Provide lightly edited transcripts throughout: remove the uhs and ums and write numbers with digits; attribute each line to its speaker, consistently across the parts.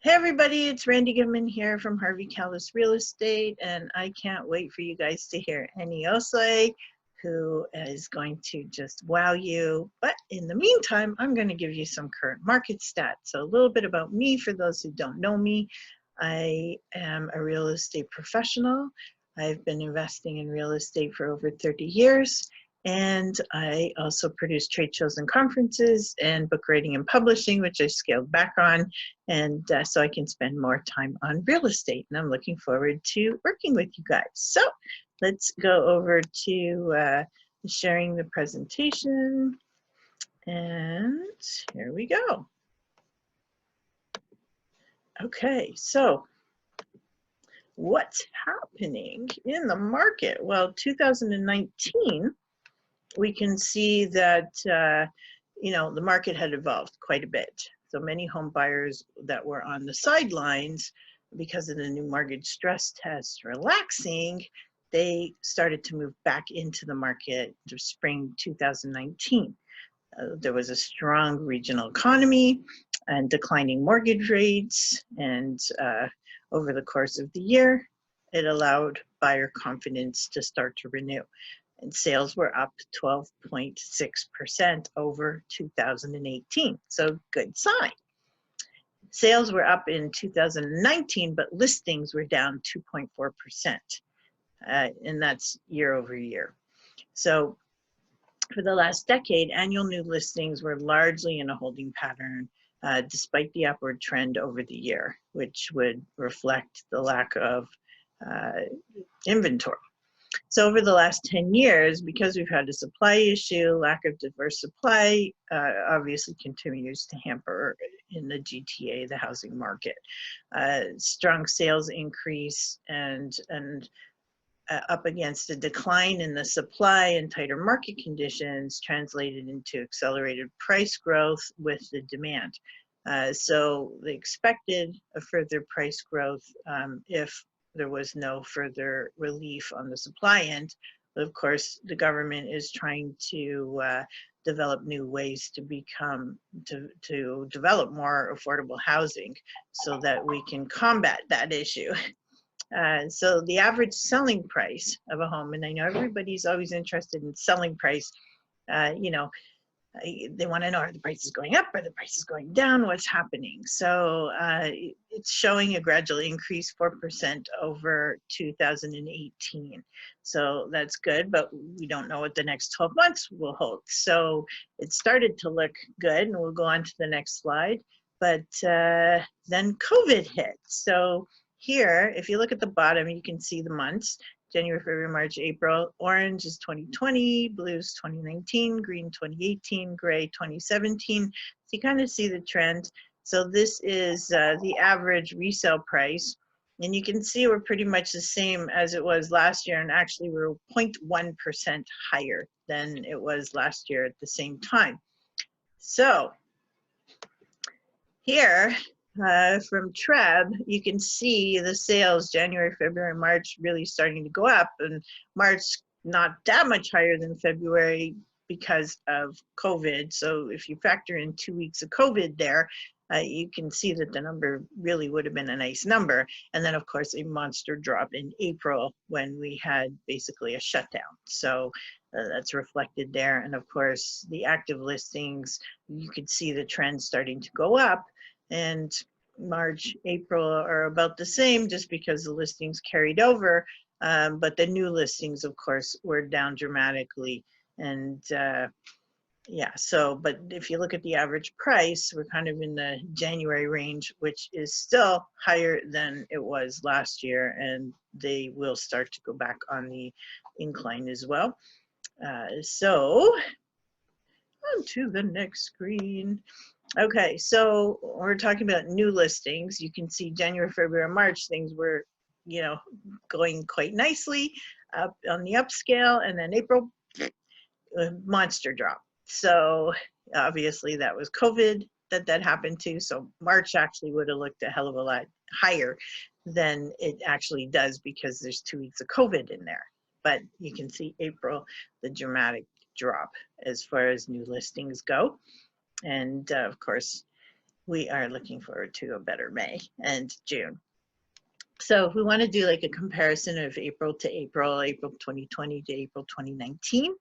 Speaker 1: Hey everybody, it's Randi Goodman here from Harvey Callis Real Estate, and I can't wait for you guys to hear Eni Oszlai, who is going to just wow you. But in the meantime, I'm going to give you some current market stats. So a little bit about me for those who don't know me. I am a real estate professional. I've been investing in real estate for over 30 years. And I also produce trade shows and conferences and book writing and publishing, which I scaled back on. And so I can spend more time on real estate. And I'm looking forward to working with you guys. So let's go over to sharing the presentation. And here we go. Okay, so what's happening in the market? Well, 2019, we can see that the market had evolved quite a bit. So many home buyers that were on the sidelines because of the new mortgage stress test relaxing, they started to move back into the market to spring 2019. There was a strong regional economy and declining mortgage rates, and over the course of the year, it allowed buyer confidence to start to renew. And sales were up 12.6% over 2018. So good sign. Sales were up in 2019, but listings were down 2.4%. And that's year over year. So for the last decade, annual new listings were largely in a holding pattern, despite the upward trend over the year, which would reflect the lack of inventory. So over the last 10 years, because we've had a supply issue, lack of diverse supply obviously continues to hamper in the GTA, the housing market. Strong sales increase and up against a decline in the supply and tighter market conditions translated into accelerated price growth with the demand. So they expected a further price growth if there was no further relief on the supply end. But of course, the government is trying to develop new ways to develop more affordable housing so that we can combat that issue. So the average selling price of a home, and I know everybody's always interested in selling price, they want to know, are the prices going up? Are the prices going down? What's happening? So it's showing a gradual increase, 4% over 2018. So that's good, but we don't know what the next 12 months will hold. So it started to look good, and we'll go on to the next slide. But then COVID hit. So here, if you look at the bottom, you can see the months. January, February, March, April. Orange is 2020, blue is 2019, green 2018, gray 2017. So you kind of see the trend. So this is the average resale price. And you can see we're pretty much the same as it was last year. And actually we're 0.1% higher than it was last year at the same time. So here, from Treb, you can see the sales January, February, March really starting to go up, and March not that much higher than February because of COVID. So if you factor in 2 weeks of COVID there, you can see that the number really would have been a nice number. And then of course a monster drop in April when we had basically a shutdown. So that's reflected there. And of course the active listings, you could see the trend starting to go up. And March, April are about the same just because the listings carried over. But the new listings, of course, were down dramatically. And yeah, so, but if you look at the average price, we're kind of in the January range, which is still higher than it was last year. And they will start to go back on the incline as well. So on to the next screen. Okay, so we're talking about new listings. You can see January, February, March, things were, going quite nicely up on the upscale, and then April, monster drop. So obviously that was COVID that happened to. So March actually would have looked a hell of a lot higher than it actually does because there's 2 weeks of COVID in there. But you can see April, the dramatic drop as far as new listings go. And of course, we are looking forward to a better May and June. So if we want to do like a comparison of April to April, April 2020 to April 2019,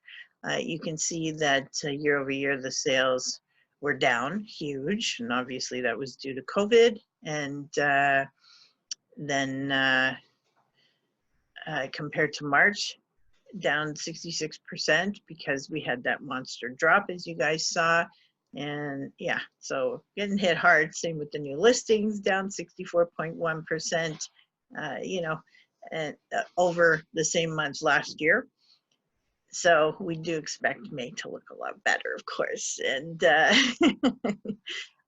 Speaker 1: you can see that year over year the sales were down huge, and obviously that was due to COVID. And then compared to March, down 66% because we had that monster drop, as you guys saw. And yeah, so getting hit hard. Same with the new listings, down 64.1%, you know, and over the same month last year. So we do expect May to look a lot better, of course. And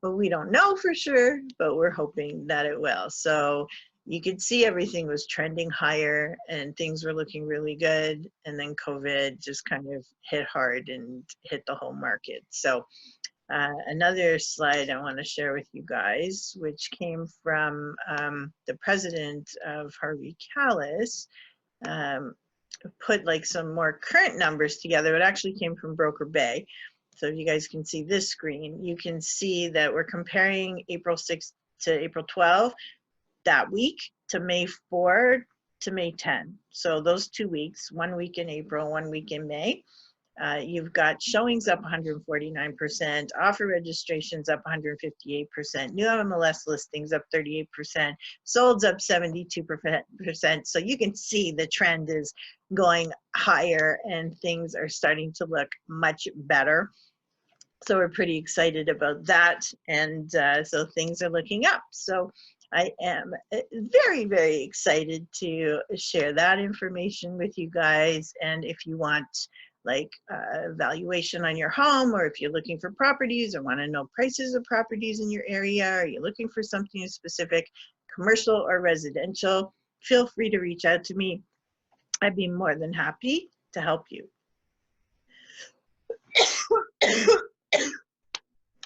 Speaker 1: but we don't know for sure, but we're hoping that it will. So you could see everything was trending higher and things were looking really good. And then COVID just kind of hit hard and hit the whole market. So another slide I want to share with you guys, which came from the president of Harvey Callis, put like some more current numbers together. It actually came from Broker Bay. So if you guys can see this screen, you can see that we're comparing April 6th to April 12th that week to May 4 to May 10. So those 2 weeks, 1 week in April, 1 week in May. You've got showings up 149%, offer registrations up 158%, new MLS listings up 38%, solds up 72%. So you can see the trend is going higher and things are starting to look much better. So we're pretty excited about that. And so things are looking up. So I am very, very excited to share that information with you guys. And if you want like valuation on your home, or if you're looking for properties or want to know prices of properties in your area, or you're looking for something specific, commercial or residential, feel free to reach out to me. I'd be more than happy to help you.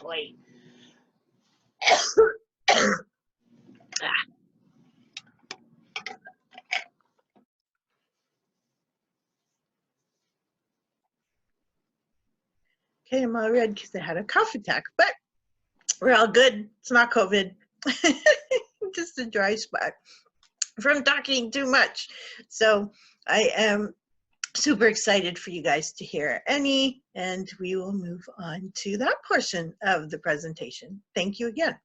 Speaker 1: Wait. Okay, I'm all red because I had a cough attack, but we're all good. It's not COVID, just a dry spot from talking too much. So I am super excited for you guys to hear Eni, and we will move on to that portion of the presentation. Thank you again.